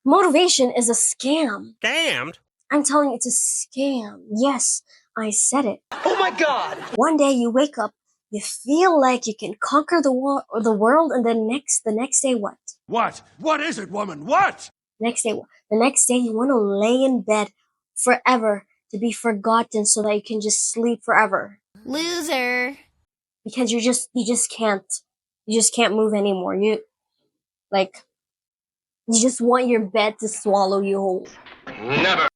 Motivation is a scam. Scammed? I'm telling you, it's a scam. Yes, I said it. Oh my God! One day you wake up, you feel like you can conquer the world, and then the next day what? What? What is it, woman? What? Next day, the next day you want to lay in bed forever to be forgotten so that you can just sleep forever. Loser. Because you just can't move anymore. You just want your bed to swallow you whole. Never.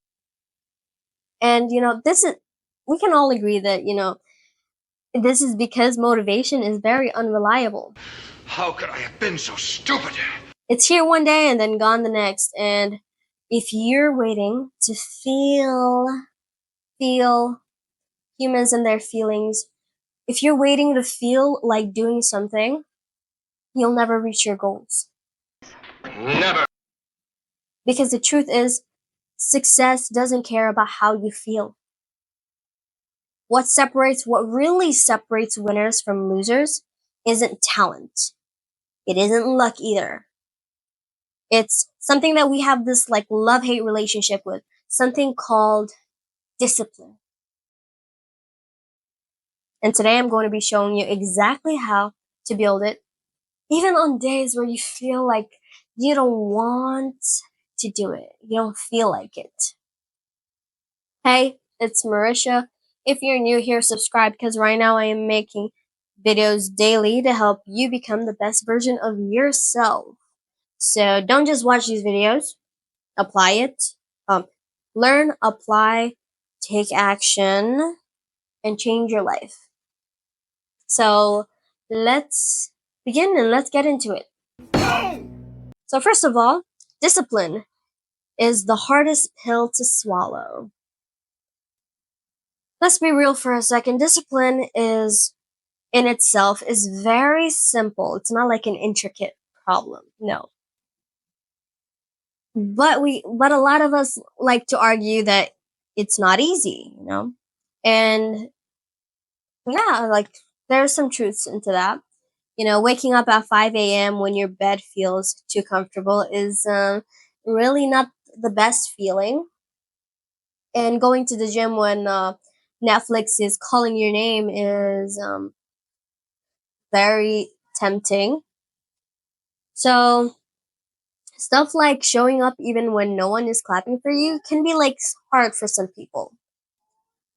And we can all agree that this is because motivation is very unreliable. How could I have been so stupid? It's here one day and then gone the next. And if you're waiting to feel humans and their feelings, if you're waiting to feel like doing something, you'll never reach your goals. Never. Because the truth is, success doesn't care about how you feel. What really separates winners from losers isn't talent. It isn't luck either. It's something that we have this love-hate relationship with, something called discipline. And today I'm going to be showing you exactly how to build it, even on days where you feel like you don't want to do it. You don't feel like it. Hey, it's Marisha. If you're new here, subscribe because right now I am making videos daily to help you become the best version of yourself. So don't just watch these videos. Apply it. Learn, apply, take action, and change your life. So let's begin and let's get into it. So first of all, discipline is the hardest pill to swallow. Let's be real for a second. Discipline in itself is very simple. It's not like an intricate problem. No. But a lot of us like to argue that it's not easy, And yeah, there's some truths into that. Waking up at 5 a.m. when your bed feels too comfortable is really not the best feeling. And going to the gym when Netflix is calling your name is very tempting. So stuff like showing up even when no one is clapping for you can be hard for some people.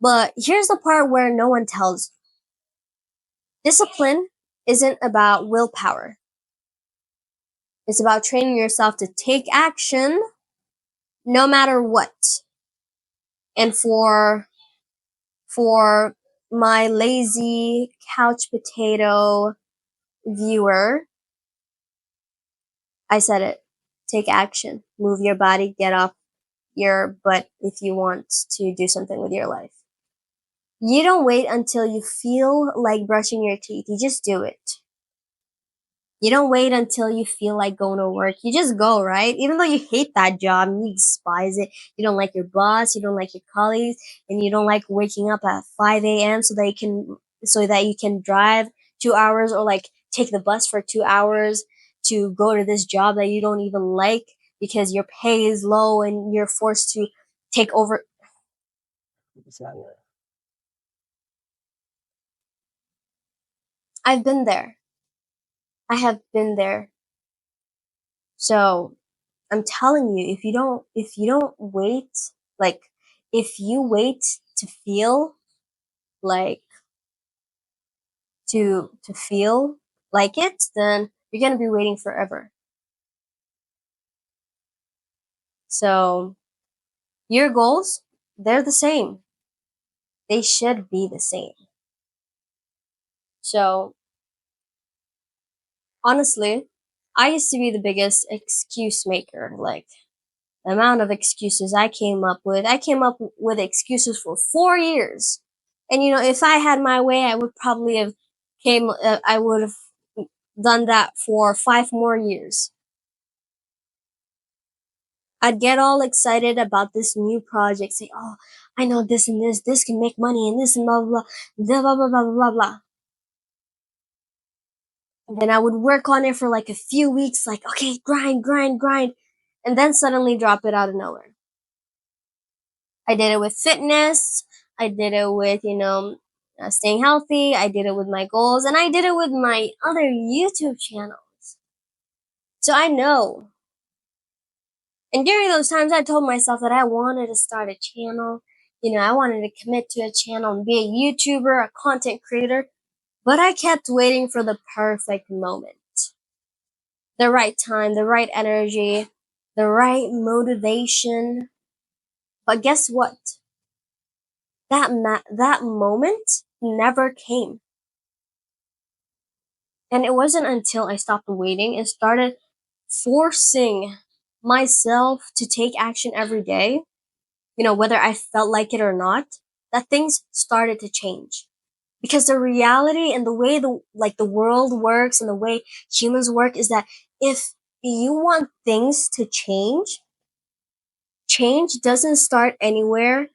But here's the part where no one tells you. Discipline isn't about willpower. It's about training yourself to take action no matter what. And for my lazy couch potato viewer, I said it. Take action. Move your body. Get off your butt if you want to do something with your life. You don't wait until you feel like brushing your teeth. You just do it. You don't wait until you feel like going to work. You just go, right? Even though you hate that job, you despise it. You don't like your boss. You don't like your colleagues, and you don't like waking up at 5 a.m. so that you can drive 2 hours or take the bus for 2 hours to go to this job that you don't even like because your pay is low and you're forced to take over. I've been there. I have been there. So I'm telling you, if you don't wait, if you wait to feel to feel like it, then you're gonna be waiting forever. So your goals, they're the same. They should be the same. So honestly, I used to be the biggest excuse maker. The amount of excuses I came up with excuses for 4 years. And if I had my way, I would probably have I would have done that for 5 more years. I'd get all excited about this new project, say, "Oh, I know this and this can make money and this and blah blah blah blah blah blah blah blah." And then I would work on it for a few weeks, okay, grind, grind, grind. and then suddenly drop it out of nowhere. I did it with fitness. I did it with, staying healthy. I did it with my goals, and I did it with my other YouTube channels. So I know. And during those times, I told myself that I wanted to start a channel. I wanted to commit to a channel and be a YouTuber, a content creator. But I kept waiting for the perfect moment, the right time, the right energy, the right motivation. But guess what? That moment never came. And it wasn't until I stopped waiting and started forcing myself to take action every day, whether I felt like it or not, that things started to change. Because the reality and the way the world works and the way humans work is that if you want things to change doesn't start anywhere,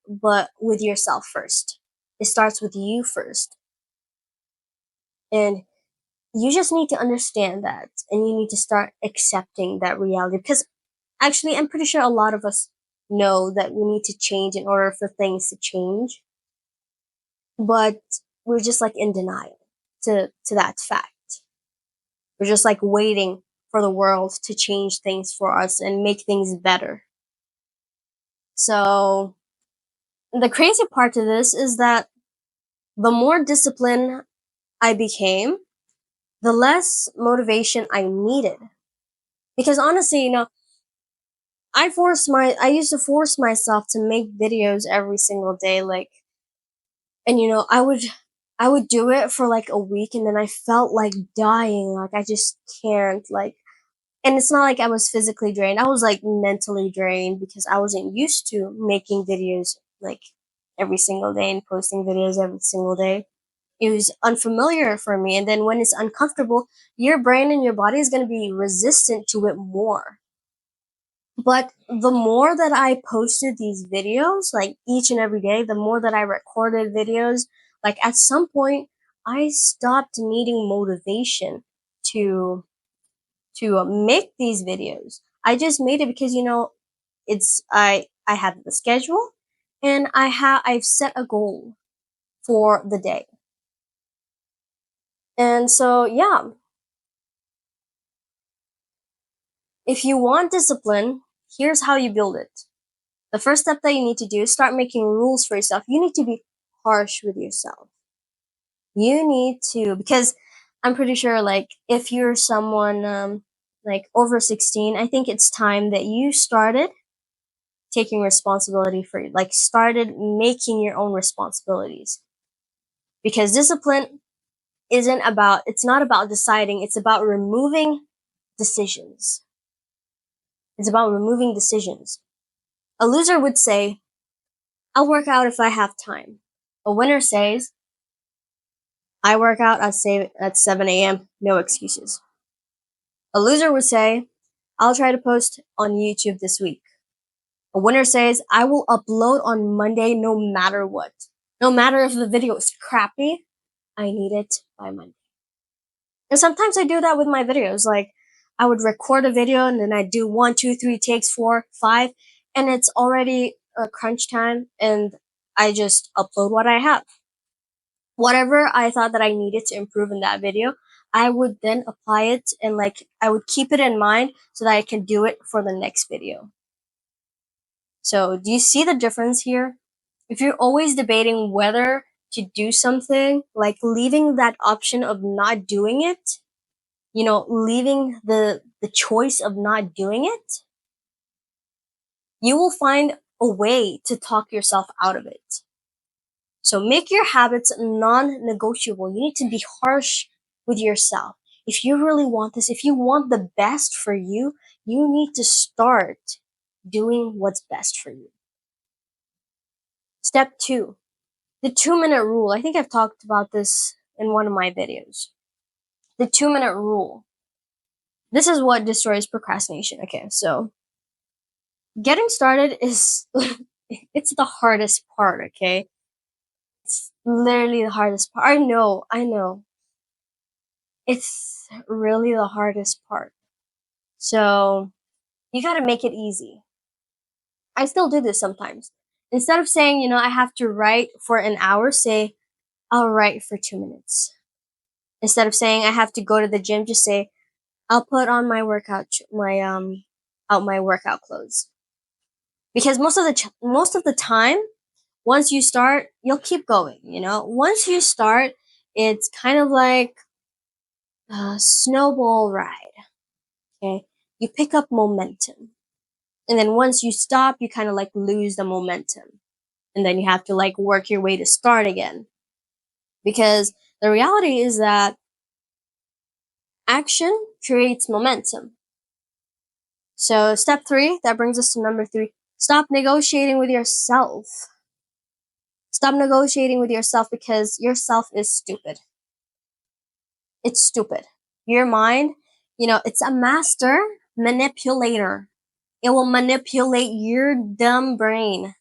but with yourself first. It starts with you first. And you just need to understand that, and you need to start accepting that reality, because actually I'm pretty sure a lot of us know that we need to change in order for things to change, but we're just like in denial to that fact. We're just like waiting for the world to change things for us and make things better. So the crazy part to this is that the more disciplined I became, the less motivation I needed. Because honestly, I used to force myself to make videos every single day, and I would do it for like a week, and then I felt like dying, like I just can't, and it's not like I was physically drained. I was like mentally drained because I wasn't used to making videos like every single day and posting videos every single day. It was unfamiliar for me, and then when it's uncomfortable, your brain and your body is going to be resistant to it more. But the more that I posted these videos, like each and every day, the more that I recorded videos, like at some point, I stopped needing motivation to make these videos. I just made it because I have the schedule, and I've set a goal for the day. And so yeah, if you want discipline, here's how you build it. The first step that you need to do is start making rules for yourself. You need to be harsh with yourself. You need to, because I'm pretty sure, like, if you're someone, like over 16, I think it's time that you started taking responsibility for, like, started making your own responsibilities. Because discipline it's not about deciding, it's about removing decisions. It's about removing decisions. A loser would say, I'll work out if I have time. A winner says, I work out at 7 a.m., no excuses. A loser would say, I'll try to post on YouTube this week. A winner says, I will upload on Monday no matter what. No matter if the video is crappy, I need it by Monday. And sometimes I do that with my videos. Like, I would record a video and then I do 1, 2, 3 takes, 4, 5, and it's already crunch time, and I just upload what I have. Whatever I thought that I needed to improve in that video, I would then apply it, and like I would keep it in mind so that I can do it for the next video. So, do you see the difference here? If you're always debating whether to do something, like leaving that option of not doing it, leaving the choice of not doing it, you will find a way to talk yourself out of it. So make your habits non-negotiable. You need to be harsh with yourself. If you really want this, if you want the best for you, you need to start doing what's best for you. Step 2, the 2-minute rule. I think I've talked about this in one of my videos. The 2-minute rule. This is what destroys procrastination. Okay, so getting started is it's the hardest part, okay? It's literally the hardest part. I know. It's really the hardest part. So you gotta make it easy. I still do this sometimes. Instead of saying, I have to write for an hour, say, I'll write for 2 minutes. Instead of saying I have to go to the gym, just say, I'll put on my my workout clothes. Because most of the time, once you start, you'll keep going, Once you start, it's kind of like a snowball ride, okay? You pick up momentum. And then once you stop, you kind of like lose the momentum. And then you have to like work your way to start again. Because the reality is that action creates momentum. So, step 3, that brings us to number 3. Stop negotiating with yourself. Stop negotiating with yourself because yourself is stupid. It's stupid. Your mind, it's a master manipulator. It will manipulate your dumb brain.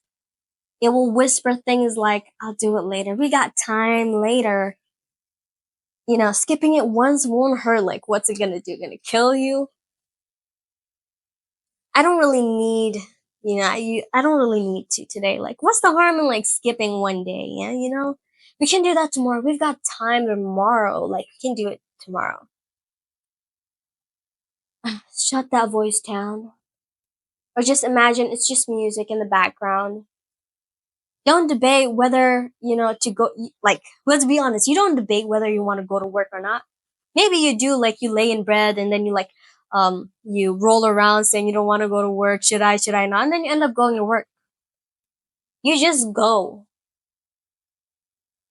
It will whisper things like, I'll do it later. We got time later. Skipping it once won't hurt. Like, what's it gonna do? Gonna kill you? I don't really need, I don't really need to today. Like, what's the harm in like skipping one day? Yeah, we can do that tomorrow. We've got time tomorrow. Like, we can do it tomorrow. Shut that voice down. Or just imagine it's just music in the background. Don't debate whether, to go, like, let's be honest, you don't debate whether you want to go to work or not. Maybe you do, like, you lay in bed and then you, like, you roll around saying you don't want to go to work. Should I not? And then you end up going to work. You just go.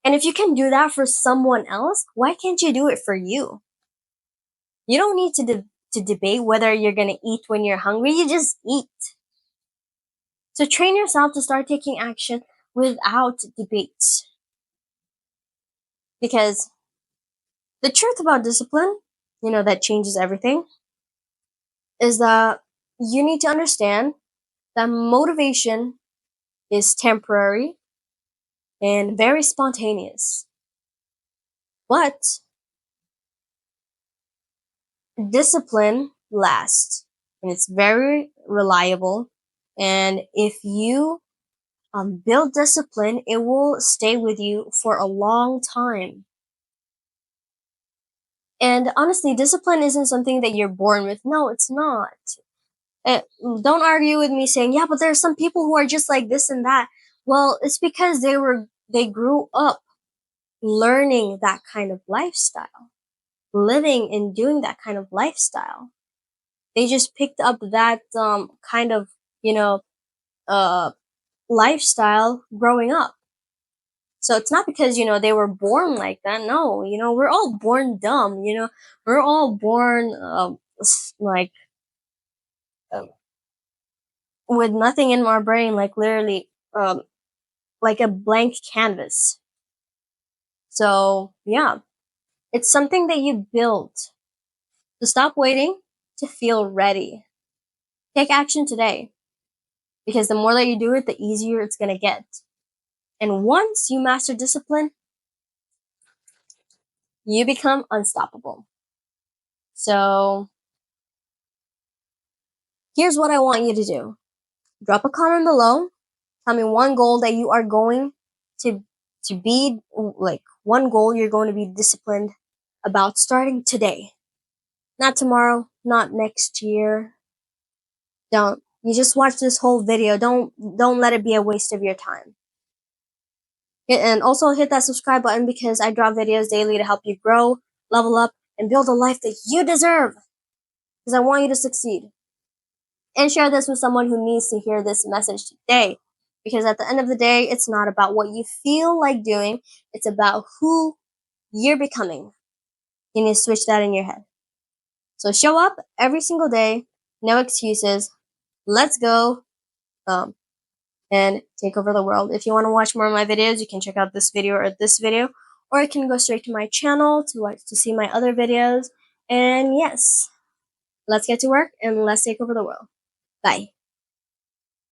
And if you can do that for someone else, why can't you do it for you? You don't need to debate whether you're going to eat when you're hungry. You just eat. So train yourself to start taking action without debates. Because the truth about discipline, that changes everything, is that you need to understand that motivation is temporary and very spontaneous. But discipline lasts and it's very reliable. And if you build discipline, it will stay with you for a long time. And honestly, discipline isn't something that you're born with. No, it's not. Uh, don't argue with me saying, yeah, but there are some people who are just like this and that. Well, it's because they grew up learning that kind of lifestyle, living and doing that kind of lifestyle. They just picked up that kind of, you know, uh, lifestyle growing up. So it's not because, they were born like that. No, we're all born dumb, we're all born like uh, with nothing in our brain, like literally like a blank canvas. So, yeah, it's something that you build. So stop waiting to feel ready. Take action today because the more that you do it, the easier it's going to get. And once you master discipline, you become unstoppable. So, here's what I want you to do. Drop a comment below. Tell me one goal that you are going to be, like one goal you're going to be disciplined about starting today. Not tomorrow, not next year. Don't. You just watch this whole video. Don't let it be a waste of your time. And also hit that subscribe button because I drop videos daily to help you grow, level up, and build a life that you deserve. Because I want you to succeed. And share this with someone who needs to hear this message today. Because at the end of the day, it's not about what you feel like doing, it's about who you're becoming. You need to switch that in your head. So show up every single day, no excuses. Let's go and take over the world. If you want to watch more of my videos, you can check out this video or this video, or you can go straight to my channel to see my other videos. And yes, let's get to work and let's take over the world. Bye.